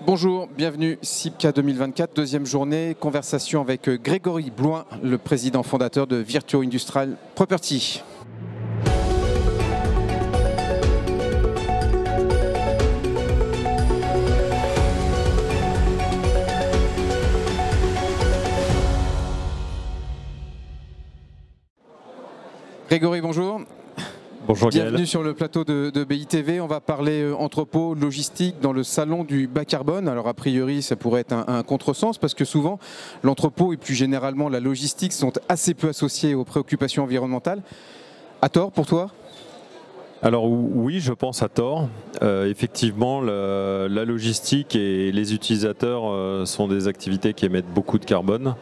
Bonjour, bienvenue CIPCA 2024, deuxième journée, conversation avec Grégory Bloin, le président fondateur de Virtuo Industrial Property. Grégory, bonjour. Bonjour Gaël. Bienvenue sur le plateau de BITV. On va parler entrepôt, logistique dans le salon du bas carbone. Alors a priori, ça pourrait être un contresens parce que souvent, l'entrepôt et plus généralement la logistique sont assez peu associés aux préoccupations environnementales. À tort pour toi ? Alors oui, je pense à tort. Effectivement, la logistique et les utilisateurs sont des activités qui émettent beaucoup de carbone.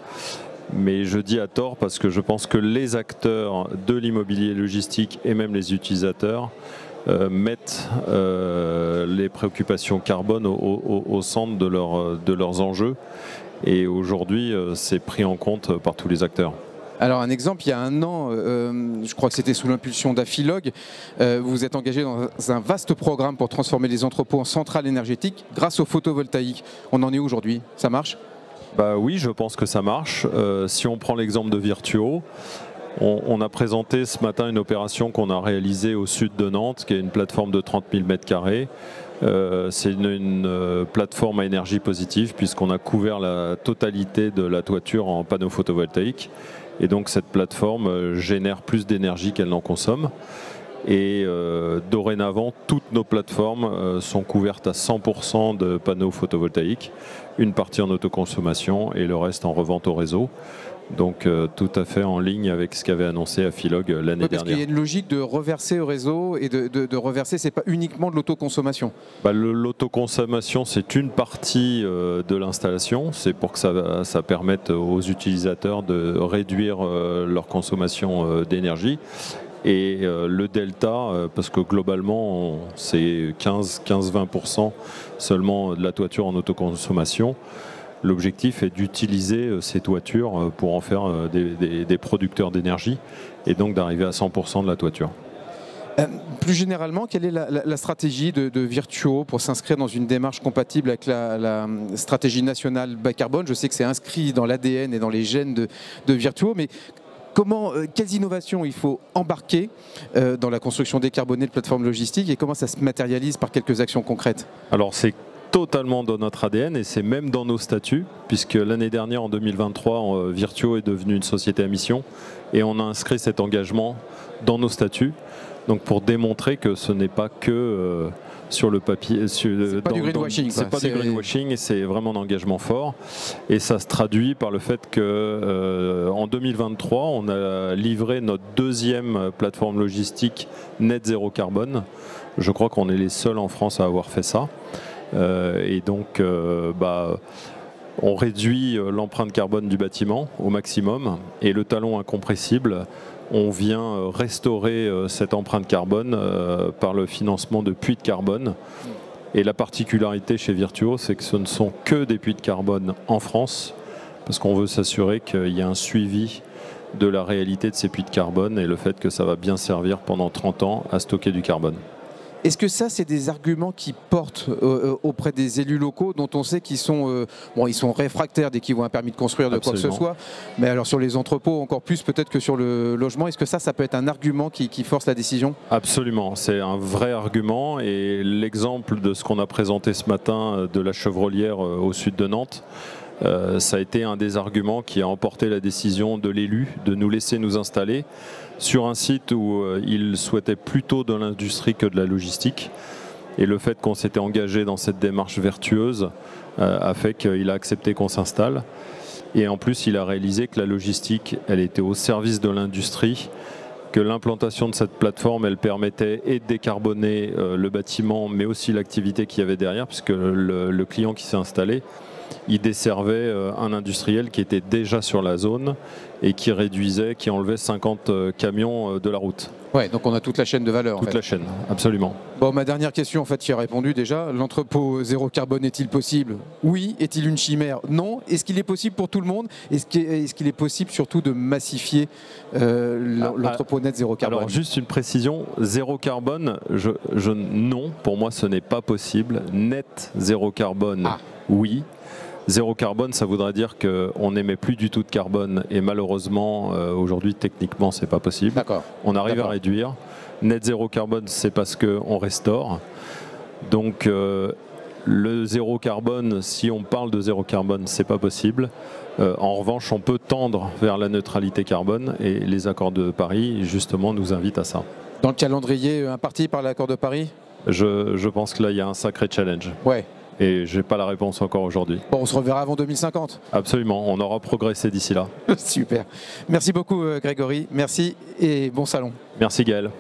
Mais je dis à tort parce que je pense que les acteurs de l'immobilier logistique et même les utilisateurs mettent les préoccupations carbone au centre de leurs enjeux. Et aujourd'hui, c'est pris en compte par tous les acteurs. Alors un exemple, il y a un an, je crois que c'était sous l'impulsion d'Afilog, vous vous êtes engagé dans un vaste programme pour transformer les entrepôts en centrales énergétiques grâce au photovoltaïque. On en est où aujourd'hui ? Ça marche ? Bah oui, je pense que ça marche. Si on prend l'exemple de Virtuo, on a présenté ce matin une opération qu'on a réalisée au sud de Nantes, qui est une plateforme de 30 000 m². C'est une plateforme à énergie positive, puisqu'on a couvert la totalité de la toiture en panneaux photovoltaïques. Et donc cette plateforme génère plus d'énergie qu'elle n'en consomme. Et dorénavant, toutes nos plateformes sont couvertes à 100% de panneaux photovoltaïques, une partie en autoconsommation et le reste en revente au réseau. Donc tout à fait en ligne avec ce qu'avait annoncé Afilog l'année dernière. Parce qu'il y a une logique de reverser au réseau et de reverser, c'est pas uniquement de l'autoconsommation. L'autoconsommation, c'est une partie de l'installation. C'est pour que ça permette aux utilisateurs de réduire leur consommation d'énergie. Et le delta, parce que globalement c'est 15-20% seulement de la toiture en autoconsommation, l'objectif est d'utiliser ces toitures pour en faire des producteurs d'énergie et donc d'arriver à 100% de la toiture. Plus généralement, quelle est la stratégie de Virtuo pour s'inscrire dans une démarche compatible avec la stratégie nationale bas carbone ? Je sais que c'est inscrit dans l'ADN et dans les gènes de Virtuo, mais quelles innovations il faut embarquer dans la construction décarbonée de plateformes logistiques et comment ça se matérialise par quelques actions concrètes ? Alors c'est totalement dans notre ADN et c'est même dans nos statuts, puisque l'année dernière, en 2023, Virtuo est devenue une société à mission et on a inscrit cet engagement dans nos statuts. Donc pour démontrer que ce n'est pas que sur le papier, c'est pas du greenwashing. C'est pas du greenwashing et c'est vraiment un engagement fort. Et ça se traduit par le fait que en 2023, on a livré notre deuxième plateforme logistique net zéro carbone. Je crois qu'on est les seuls en France à avoir fait ça. Et donc, on réduit l'empreinte carbone du bâtiment au maximum et le talon incompressible. On vient restaurer cette empreinte carbone par le financement de puits de carbone. Et la particularité chez Virtuo, c'est que ce ne sont que des puits de carbone en France, parce qu'on veut s'assurer qu'il y a un suivi de la réalité de ces puits de carbone et le fait que ça va bien servir pendant 30 ans à stocker du carbone. Est-ce que ça, c'est des arguments qui portent auprès des élus locaux dont on sait qu'ils sont, ils sont réfractaires dès qu'ils voient un permis de construire de Absolument. quoi que ce soit, mais alors sur les entrepôts encore plus peut-être que sur le logement, est-ce que ça peut être un argument qui force la décision ? Absolument, c'est un vrai argument et l'exemple de ce qu'on a présenté ce matin de la Chevrolière au sud de Nantes, ça a été un des arguments qui a emporté la décision de l'élu de nous laisser nous installer sur un site où il souhaitait plutôt de l'industrie que de la logistique. Et le fait qu'on s'était engagé dans cette démarche vertueuse a fait qu'il a accepté qu'on s'installe. Et en plus, il a réalisé que la logistique, elle était au service de l'industrie, que l'implantation de cette plateforme, elle permettait et de décarboner le bâtiment, mais aussi l'activité qu'il y avait derrière, puisque le client qui s'est installé, il desservait un industriel qui était déjà sur la zone et qui enlevait 50 camions de la route. Ouais, donc on a toute la chaîne de valeur. Toute la chaîne, absolument. Bon, ma dernière question, en fait, tu y as répondu déjà. L'entrepôt zéro carbone est-il possible? Oui. Est-il une chimère? Non. Est-ce qu'il est possible pour tout le monde? Est-ce qu'il est possible surtout de massifier l'entrepôt net zéro carbone? Alors, juste une précision, zéro carbone, non, pour moi, ce n'est pas possible. Net zéro carbone, oui. Zéro carbone, ça voudrait dire qu'on n'émet plus du tout de carbone et malheureusement, aujourd'hui, techniquement, c'est pas possible. On arrive à réduire. Net zéro carbone, c'est parce qu'on restaure. Donc, le zéro carbone, si on parle de zéro carbone, c'est pas possible. En revanche, on peut tendre vers la neutralité carbone et les accords de Paris, justement, nous invitent à ça. Dans le calendrier imparti par l'accord de Paris? Je pense que là, il y a un sacré challenge. Ouais. Et je n'ai pas la réponse encore aujourd'hui. Bon, on se reverra avant 2050. Absolument, on aura progressé d'ici là. Super. Merci beaucoup Grégory, merci et bon salon. Merci Gaël.